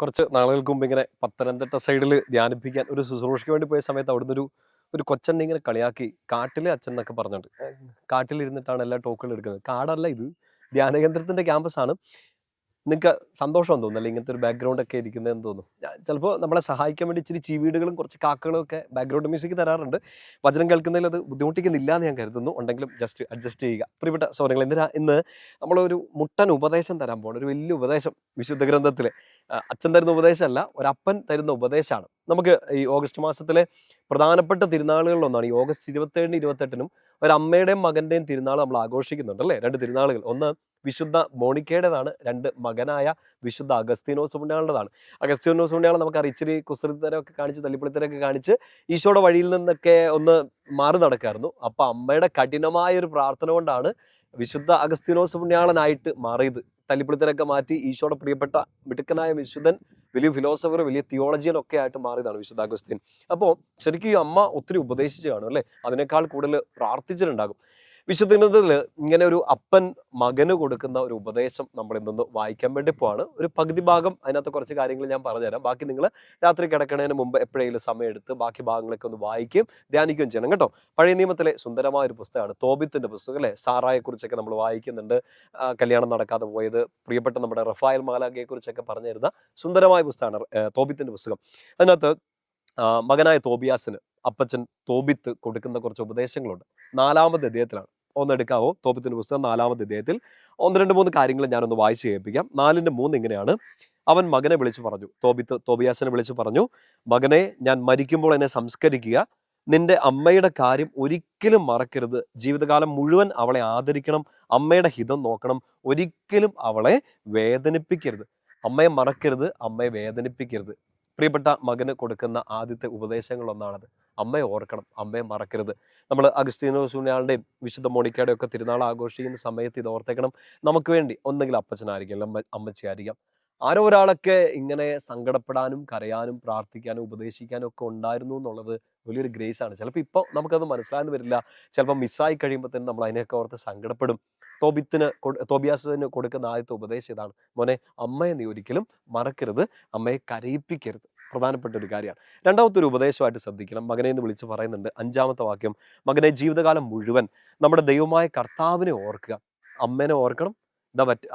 കുറച്ച് നാളുകൾക്ക് മുമ്പ് ഇങ്ങനെ പത്തനംതിട്ട സൈഡിൽ ധ്യാനിപ്പിക്കാൻ ഒരു ശുശ്രൂഷയ്ക്ക് വേണ്ടി പോയ സമയത്ത് അവിടുന്ന് ഒരു കൊച്ചനെ ഇങ്ങനെ കളിയാക്കി കാട്ടിലെ അച്ഛൻ എന്നൊക്കെ പറഞ്ഞിട്ട് കാട്ടിലിരുന്നിട്ടാണ് എല്ലാ ടോക്കുകൾ എടുക്കുന്നത്. കാടല്ല ഇത്, ധ്യാന കേന്ദ്രത്തിന്റെ ക്യാമ്പസ് ആണ്. നിങ്ങൾക്ക് സന്തോഷം തോന്നുന്നു അല്ലെ ഇങ്ങനത്തെ ഒരു ബാക്ക്ഗ്രൗണ്ട് ഒക്കെ ഇരിക്കുന്നതെന്ന് തോന്നുന്നു. ചിലപ്പോൾ നമ്മളെ സഹായിക്കാൻ വേണ്ടി ഇച്ചിരി ചീവീടുകളും കുറച്ച് കാക്കകളും ഒക്കെ ബാക്ക്ഗ്രൗണ്ട് മ്യൂസിക് തരാറുണ്ട്. വചനം കേൾക്കുന്നതിൽ അത് ബുദ്ധിമുട്ടിക്കുന്നില്ല എന്ന് ഞാൻ കരുതുന്നു. ഉണ്ടെങ്കിലും ജസ്റ്റ് അഡ്ജസ്റ്റ് ചെയ്യുക. പ്രിയപ്പെട്ട സൗരങ്ങൾ, ഇന്ന് നമ്മളൊരു മുട്ടൻ ഉപദേശം തരാൻ പോകണം. ഒരു വലിയ ഉപദേശം വിശുദ്ധ ഗ്രന്ഥത്തിലെ അച്ഛൻ തരുന്ന ഉപദേശമല്ല, ഒരപ്പൻ തരുന്ന ഉപദേശമാണ്. നമുക്ക് ഈ ഓഗസ്റ്റ് മാസത്തിലെ പ്രധാനപ്പെട്ട തിരുനാളുകളിലൊന്നാണ് ഈ ഓഗസ്റ്റ് 27-നും 28-നും ഒരമ്മയുടെയും മകന്റെയും തിരുനാൾ നമ്മൾ ആഘോഷിക്കുന്നുണ്ട് അല്ലേ. രണ്ട് തിരുനാളുകൾ, ഒന്ന് വിശുദ്ധ മോണിക്കയുടേതാണ്, രണ്ട് മകനായ വിശുദ്ധ അഗസ്തീനോസ് പുണ്യാളൻ്റെതാണ്. അഗസ്തീനോസ് പുണ്യാളൻ നമുക്കറിയാം, ഇച്ചിരി കുസൃതിത്തരമൊക്കെ കാണിച്ച് തല്ലിപ്പൊളിത്തരമൊക്കെ കാണിച്ച് ഈശോയുടെ വഴിയിൽ നിന്നൊക്കെ ഒന്ന് മാറി നടക്കായിരുന്നു. അപ്പൊ അമ്മയുടെ കഠിനമായ ഒരു പ്രാർത്ഥന കൊണ്ടാണ് വിശുദ്ധ അഗസ്തീനോസ് പുണ്യാളനായിട്ട് മാറിയത്. തല്ലിപ്പൊളിത്തരൊക്കെ മാറ്റി ഈശോയുടെ പ്രിയപ്പെട്ട മിടുക്കനായ വിശുദ്ധൻ, വലിയ ഫിലോസഫർ, വലിയ തിയോളജിയൻ ഒക്കെ ആയിട്ട് മാറിയതാണ് വിശുദ്ധ അഗസ്തീൻ. അപ്പോൾ ശരിക്കും ഈ അമ്മ ഒത്തിരി ഉപദേശിച്ചു കാണും അല്ലേ, അതിനേക്കാൾ കൂടുതൽ പ്രാർത്ഥിച്ചിട്ടുണ്ടാകും. വിശുദ്ധ ഗ്രന്ഥത്തിൽ ഇങ്ങനെ ഒരു അപ്പൻ മകന് കൊടുക്കുന്ന ഒരു ഉപദേശം നമ്മൾ ഇന്നൊന്ന് വായിക്കാൻ വേണ്ടി പോവാണ്. ഒരു പകുതി ഭാഗം അതിനകത്ത് കുറച്ച് കാര്യങ്ങൾ ഞാൻ പറഞ്ഞുതരാം. ബാക്കി നിങ്ങൾ രാത്രി കിടക്കുന്നതിന് മുമ്പ് എപ്പോഴെങ്കിലും സമയം എടുത്ത് ബാക്കി ഭാഗങ്ങളൊക്കെ ഒന്ന് വായിക്കുകയും ധ്യാനിക്കുകയും ചെയ്യണം കേട്ടോ. പഴയ നിയമത്തിലെ സുന്ദരമായ ഒരു പുസ്തകമാണ് തോബിത്തിന്റെ പുസ്തകം അല്ലേ. സാറായെ കുറിച്ചൊക്കെ നമ്മൾ വായിക്കുന്നുണ്ട്. കല്യാണം നടക്കാതെ പോയത്, പ്രിയപ്പെട്ട നമ്മുടെ റഫായൽ മാലാഖയെ കുറിച്ചൊക്കെ പറഞ്ഞു തരുന്ന സുന്ദരമായ പുസ്തകമാണ് തോബിത്തിന്റെ പുസ്തകം. അതിനകത്ത് മകനായ തോബിയാസിന് അപ്പച്ചൻ തോബിത്ത് കൊടുക്കുന്ന കുറച്ച് ഉപദേശങ്ങളുണ്ട്. 4-ാമത്തെ അധ്യായത്തിലാണ്. ഒന്നെടുക്കാവോ? തോബിത്തിന്റെ പുസ്തകം 4-ാമത്തെ അധ്യായത്തിൽ 1-2-3 കാര്യങ്ങൾ ഞാനൊന്ന് വായിച്ച് കേൾപ്പിക്കാം. 4-3 ഇങ്ങനെയാണ്. അവൻ മകനെ വിളിച്ചു പറഞ്ഞു, തോബിയാസിനെ വിളിച്ചു പറഞ്ഞു, മകനെ, ഞാൻ മരിക്കുമ്പോൾ എന്നെ സംസ്കരിക്കുക. നിന്റെ അമ്മയുടെ കാര്യം ഒരിക്കലും മറക്കരുത്. ജീവിതകാലം മുഴുവൻ അവളെ ആദരിക്കണം. അമ്മയുടെ ഹിതം നോക്കണം. ഒരിക്കലും അവളെ വേദനിപ്പിക്കരുത്. അമ്മയെ മറക്കരുത്, അമ്മയെ വേദനിപ്പിക്കരുത്. പ്രിയപ്പെട്ട മകന് കൊടുക്കുന്ന ആദ്യത്തെ ഉപദേശങ്ങളൊന്നാണത്. അമ്മയെ ഓർക്കണം, അമ്മയെ മറക്കരുത്. നമ്മൾ അഗസ്തീനോസ് പുണ്യാളൻ്റെയും വിശുദ്ധ മോണിക്കയുടെയും ഒക്കെ തിരുനാൾ ആഘോഷിക്കുന്ന സമയത്ത് ഇത് ഓർത്തേക്കണം. നമുക്ക് വേണ്ടി ഒന്നെങ്കിൽ അപ്പച്ചനായിരിക്കും, അല്ലെങ്കിൽ അമ്മച്ചിയായിരിക്കാം, ആരോ ഒരാളൊക്കെ ഇങ്ങനെ സങ്കടപ്പെടാനും കരയാനും പ്രാർത്ഥിക്കാനും ഉപദേശിക്കാനും ഒക്കെ ഉണ്ടായിരുന്നു എന്നുള്ളത് വലിയൊരു ഗ്രേസ് ആണ്. ചിലപ്പോൾ ഇപ്പോൾ നമുക്കത് മനസ്സിലായെന്ന് വരില്ല. ചിലപ്പോൾ മിസ്സായി കഴിയുമ്പോൾ തന്നെ നമ്മൾ അതിനെയൊക്കെ ഓർത്ത് സങ്കടപ്പെടും. തോബിയാസിന് കൊടുക്കുന്ന ആദ്യത്തെ ഉപദേശം ഇതാണ്, മോനെ, അമ്മയെ നീ ഒരിക്കലും മറക്കരുത്, അമ്മയെ കരയിപ്പിക്കരുത്. പ്രധാനപ്പെട്ട ഒരു കാര്യമാണ്. രണ്ടാമത്തെ ഒരു ഉപദേശമായിട്ട് ശ്രദ്ധിക്കണം. മകനെ എന്ന് വിളിച്ച് പറയുന്നുണ്ട്. 5-ാമത്തെ വാക്യം, മകനെ, ജീവിതകാലം മുഴുവൻ നമ്മുടെ ദൈവമായ കർത്താവിനെ ഓർക്കുക. അമ്മേനെ ഓർക്കണം.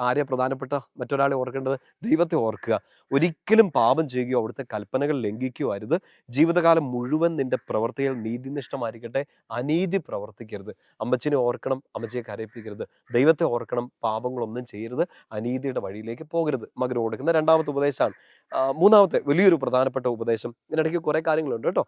ആരെയാ പ്രധാനപ്പെട്ട മറ്റൊരാളെ ഓർക്കേണ്ടത്? ദൈവത്തെ ഓർക്കുക. ഒരിക്കലും പാപം ചെയ്യുകയോ അവിടുത്തെ കൽപ്പനകൾ ലംഘിക്കുകയോ അരുത്. ജീവിതകാലം മുഴുവൻ നിന്റെ പ്രവൃത്തികൾ നീതിനിഷ്ഠമായിരിക്കട്ടെ, അനീതി പ്രവർത്തിക്കരുത്. അമ്മച്ചിനെ ഓർക്കണം, അമ്മച്ചിയെ കരയിപ്പിക്കരുത്. ദൈവത്തെ ഓർക്കണം, പാപങ്ങളൊന്നും ചെയ്യരുത്, അനീതിയുടെ വഴിയിലേക്ക് പോകരുത്. മകന് കൊടുക്കുന്ന രണ്ടാമത്തെ ഉപദേശമാണ്. മൂന്നാമത്തെ വലിയൊരു പ്രധാനപ്പെട്ട ഉപദേശം, ഇതിനിടയ്ക്ക് കുറെ കാര്യങ്ങളുണ്ട് കേട്ടോ.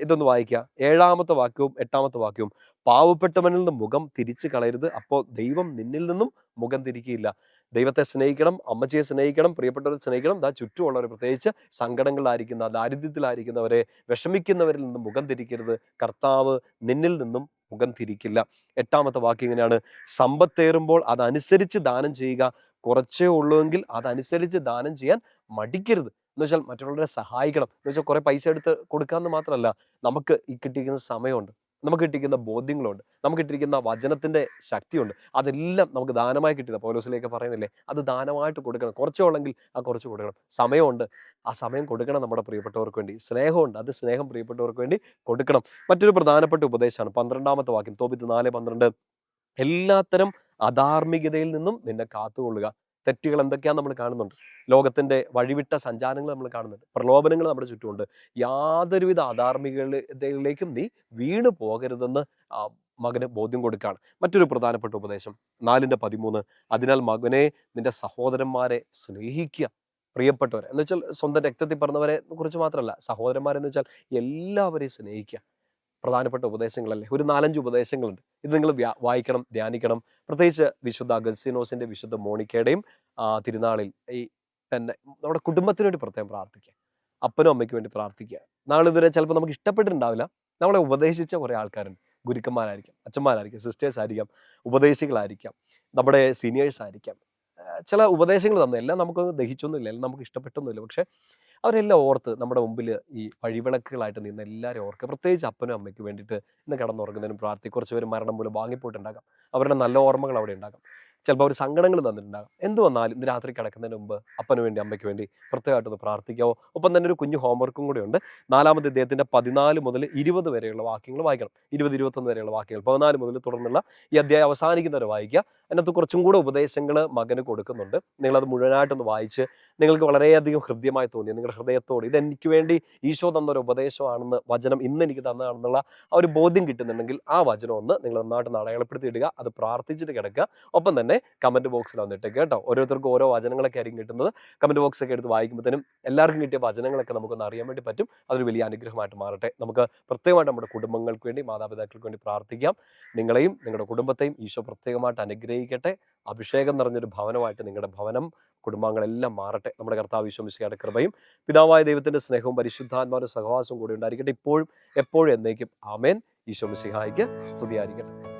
ഇതൊന്ന് വായിക്കുക. 7-ാമത്തെ വാക്യവും 8-ാമത്തെ വാക്യവും, പാവപ്പെട്ടവനിൽ നിന്ന് മുഖം തിരിച്ചു കളയരുത്, അപ്പോൾ ദൈവം നിന്നിൽ നിന്നും മുഖം തിരിക്കുകയില്ല. ദൈവത്തെ സ്നേഹിക്കണം, അമ്മച്ചിയെ സ്നേഹിക്കണം, പ്രിയപ്പെട്ടവരെ സ്നേഹിക്കണം. ചുറ്റുമുള്ളവരെ, പ്രത്യേകിച്ച് സങ്കടങ്ങളിലായിരിക്കുന്ന, ദാരിദ്ര്യത്തിലായിരിക്കുന്നവരെ, വിഷമിക്കുന്നവരിൽ നിന്നും മുഖം തിരിക്കരുത്. കർത്താവ് നിന്നിൽ നിന്നും മുഖം തിരിക്കില്ല. 8-ാമത്തെ വാക്യം ഇങ്ങനെയാണ്, സമ്പത്തേറുമ്പോൾ അതനുസരിച്ച് ദാനം ചെയ്യുക. കുറച്ചേ ഉള്ളൂവെങ്കിൽ അതനുസരിച്ച് ദാനം ചെയ്യാൻ മടിക്കരുത്. എന്ന് വെച്ചാൽ മറ്റുള്ളവരെ സഹായിക്കണം. എന്ന് വെച്ചാൽ കുറെ പൈസ എടുത്ത് കൊടുക്കാമെന്ന് മാത്രമല്ല, നമുക്ക് ഈ കിട്ടിയിരിക്കുന്ന സമയമുണ്ട്, നമുക്ക് കിട്ടിയിരിക്കുന്ന ബോധ്യങ്ങളുണ്ട്, നമുക്ക് കിട്ടിയിരിക്കുന്ന വചനത്തിന്റെ ശക്തിയുണ്ട്. അതെല്ലാം നമുക്ക് ദാനമായി കിട്ടിയത് പൗലോസിലേക്ക് പറയുന്നില്ലേ, അത് ദാനമായിട്ട് കൊടുക്കണം. കുറച്ചേ ഉള്ളെങ്കിൽ ആ കുറച്ച് കൊടുക്കണം. സമയമുണ്ട്, ആ സമയം കൊടുക്കണം. നമ്മുടെ പ്രിയപ്പെട്ടവർക്ക് വേണ്ടി സ്നേഹമുണ്ട്, അത് സ്നേഹം പ്രിയപ്പെട്ടവർക്ക് വേണ്ടി കൊടുക്കണം. മറ്റൊരു പ്രധാനപ്പെട്ട ഉപദേശമാണ് 12-ാമത്തെ വാക്യം, തോബിത്ത് 4:12, എല്ലാത്തരം അധാർമികതയിൽ നിന്നും നിന്നെ കാത്തുകൊള്ളുക. തെറ്റുകൾ എന്തൊക്കെയാന്ന് നമ്മൾ കാണുന്നുണ്ട്. ലോകത്തിന്റെ വഴിവിട്ട സഞ്ചാരങ്ങൾ നമ്മൾ കാണുന്നുണ്ട്. പ്രലോഭനങ്ങൾ നമ്മുടെ ചുറ്റുമുണ്ട്. യാതൊരുവിധ അധാർമികതയിലേക്കും നീ വീണു പോകരുതെന്ന് മകന് ബോധ്യം കൊടുക്കുകയാണ്. മറ്റൊരു പ്രധാനപ്പെട്ട ഉപദേശം 4:13, അതിനാൽ മകനെ, നിന്റെ സഹോദരന്മാരെ സ്നേഹിക്കുക. പ്രിയപ്പെട്ടവരെ എന്ന് വെച്ചാൽ സ്വന്തം രക്തത്തിൽ പറഞ്ഞവരെ കുറിച്ച് മാത്രമല്ല, സഹോദരന്മാരെന്ന് വെച്ചാൽ എല്ലാവരെയും സ്നേഹിക്കുക. പ്രധാനപ്പെട്ട ഉപദേശങ്ങളല്ലേ. ഒരു 4-5 ഉപദേശങ്ങളുണ്ട്. ഇത് നിങ്ങൾ വായിക്കണം, ധ്യാനിക്കണം. പ്രത്യേകിച്ച് വിശുദ്ധ അഗസ്തീനോസിന്റെ, വിശുദ്ധ മോണിക്കയുടെയും തിരുനാളിൽ ഈ തന്നെ നമ്മുടെ കുടുംബത്തിന് വേണ്ടി പ്രത്യേകം പ്രാർത്ഥിക്കുക. അപ്പനും അമ്മയ്ക്ക് വേണ്ടി പ്രാർത്ഥിക്കുക. നാളിതുവരെ ചിലപ്പോൾ നമുക്ക് ഇഷ്ടപ്പെട്ടിട്ടുണ്ടാവില്ല. നമ്മളെ ഉപദേശിച്ച കുറേ ആൾക്കാരുണ്ട്. ഗുരുക്കന്മാരായിരിക്കാം, അച്ഛന്മാരായിരിക്കാം, സിസ്റ്റേഴ്സ് ആയിരിക്കാം, ഉപദേശികളായിരിക്കാം, നമ്മുടെ സീനിയേഴ്സ് ആയിരിക്കാം. ചില ഉപദേശങ്ങൾ തന്നെ എല്ലാം നമുക്കൊന്ന് ദഹിച്ചൊന്നുമില്ല, എല്ലാം നമുക്ക് ഇഷ്ടപ്പെട്ടൊന്നുമില്ല. പക്ഷെ അവരെല്ലാം ഓർത്ത് നമ്മുടെ മുമ്പിൽ ഈ വഴിവിളക്കുകളായിട്ട് നിന്ന് എല്ലാവരും ഓർക്കുക. പ്രത്യേകിച്ച് അപ്പനും അമ്മയ്ക്ക് വേണ്ടിയിട്ട് ഇന്ന് കിടന്നുറങ്ങുന്നതിനും കുറച്ച് പേര് മരണം മൂലം വാങ്ങിപ്പോയിട്ടുണ്ടാകാം. അവരുടെ നല്ല ഓർമ്മകൾ അവിടെ ഉണ്ടാകാം. ചിലപ്പോൾ അവർ സങ്കടങ്ങൾ തന്നിട്ടുണ്ടാകും. എന്ത് വന്നാലും ഇന്ന് രാത്രി കിടക്കുന്നതിന് മുമ്പ് അപ്പന് വേണ്ടി അമ്മയ്ക്ക് വേണ്ടി പ്രത്യേകമായിട്ടൊന്ന് പ്രാർത്ഥിക്കാവോ. ഒപ്പം തന്നെ ഒരു കുഞ്ഞു ഹോംവർക്കും കൂടെ ഉണ്ട്. 4-ാമത്തെ അധ്യായത്തിൻ്റെ 14 മുതൽ 20 വരെയുള്ള വാക്യങ്ങൾ വായിക്കണം. 20-21 വരെയുള്ള വാക്യങ്ങൾ, 14 മുതൽ തുടർന്നുള്ള ഈ അധ്യായം അവസാനിക്കുന്നവരെ വായിക്കുക. അതിനകത്ത് കുറച്ചും കൂടെ ഉപദേശങ്ങൾ മകന് കൊടുക്കുന്നുണ്ട്. നിങ്ങളത് മുഴുവനായിട്ടൊന്ന് വായിച്ച് നിങ്ങൾക്ക് വളരെയധികം ഹൃദ്യമായി തോന്നിയ നിങ്ങളുടെ ഹൃദയത്തോട് ഇതെനിക്ക് വേണ്ടി ഈശോ തന്നൊരു ഉപദേശമാണെന്ന്, വചനം ഇന്ന് എനിക്ക് തന്നതാണെന്നുള്ള ആ ഒരു ബോധ്യം കിട്ടുന്നുണ്ടെങ്കിൽ ആ വചനം ഒന്ന് നിങ്ങൾ നന്നായിട്ട് അടയാളപ്പെടുത്തി ഇടുക. അത് പ്രാർത്ഥിച്ചിട്ട് കിടക്കുക. ഒപ്പം തന്നെ കമൻറ്റ് ബോക്സിൽ വന്നിട്ടേക്ക് കേട്ടോ. ഓരോരുത്തർക്കും ഓരോ വചനങ്ങളൊക്കെ ആയിരിക്കും കിട്ടുന്നത്. കമൻറ്റ് ബോക്സൊക്കെ എടുത്ത് വായിക്കുമ്പോഴത്തേനും എല്ലാവർക്കും കിട്ടിയ വചനങ്ങളൊക്കെ നമുക്കൊന്ന് അറിയാൻ വേണ്ടി പറ്റും. അതൊരു വലിയ അനുഗ്രഹമായിട്ട് മാറട്ടെ. നമുക്ക് പ്രത്യേകമായിട്ട് നമ്മുടെ കുടുംബങ്ങൾക്ക് വേണ്ടി, മാതാപിതാക്കൾക്ക് വേണ്ടി പ്രാർത്ഥിക്കാം. നിങ്ങളെയും നിങ്ങളുടെ കുടുംബത്തെയും ഈശോ പ്രത്യേകമായിട്ട് അനുഗ്രഹിക്കട്ടെ. അഭിഷേകം നിറഞ്ഞൊരു ഭവനമായിട്ട് നിങ്ങളുടെ ഭവനം, കുടുംബാംഗങ്ങളെല്ലാം മാറട്ടെ. നമ്മുടെ കർത്താവ് ഈശോ മിശിഹായുടെ കൃപയും പിതാവായ ദൈവത്തിൻ്റെ സ്നേഹവും പരിശുദ്ധാത്മാവിൻ്റെ സഹവാസവും കൂടി ഉണ്ടായിരിക്കട്ടെ, ഇപ്പോഴും എപ്പോഴും എന്നേക്കും. ആമേൻ. ഈശോ മിശിഹായ്ക്ക് സ്തുതിയായിരിക്കട്ടെ.